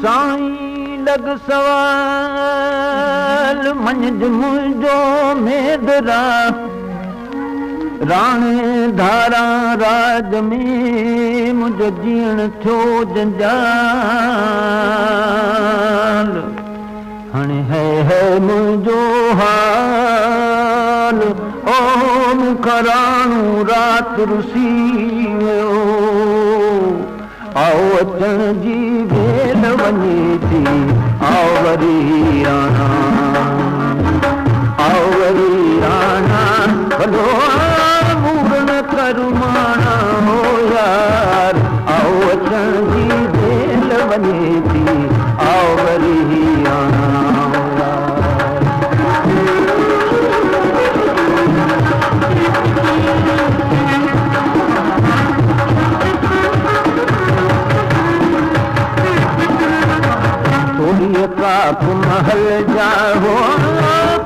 साईं लग सवाल मंझ मुंहिंजो मेदरा राणे धारा राज में मुंहिंजो जीअण थियो जंजाल हाणे है मुंहिंजो हाल ओ मूंखां राणो राति रुसी वियो आओ अचण जी भेल वञे थी आओ वरी राणा आओ वरी राणा भलो मूरण करुमाणा हो यार आओ अचण जी भेल वञे थी आओ वरी राणा काप महल जा हो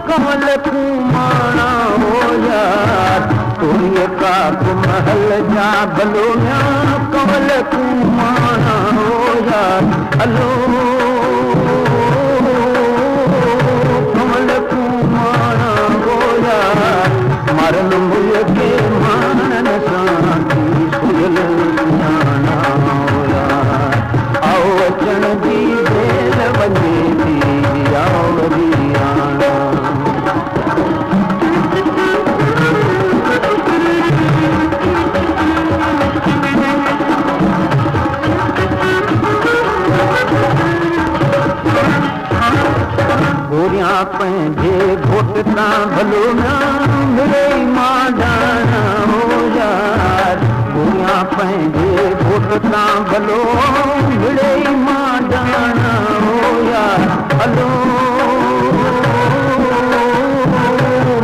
कमल कुमाणा हो यार तोड़िए काप महल जा भलो ना कमल कुमाणा हो यार हलो कमल कुमाणा हो यार मरन मुल के मानन साथी सुयल सुञाणा हो यार आओ अचण जी भेल वञे थी आओ वरी राणा गोरियां पंहिंजे घोट तां भलो न मिले मां ॼाणा हो यार गोरियां पंहिंजे घोट तां भलो मिले मां ॼाणा हो यार हलो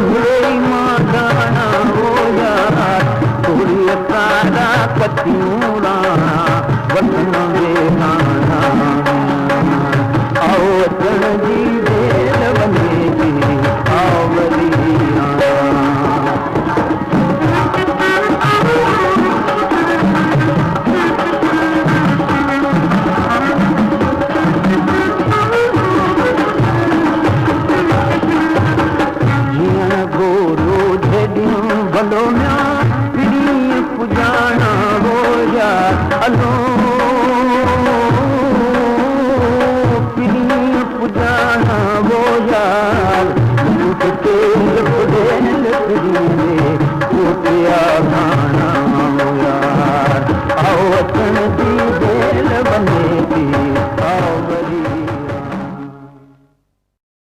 मिले मां ॼाणा हो यार थोड़ी तारा पतियूं राणा वतन जे गाना आओ अचण जी भेल वञे थी आओ वरी राणा भलो ना पिड़ी पुजाना हो यार हलो पिड़ी पुजाना हो यार तेल पुडेल पिड़ी में गाना हो यार आओ अचण जी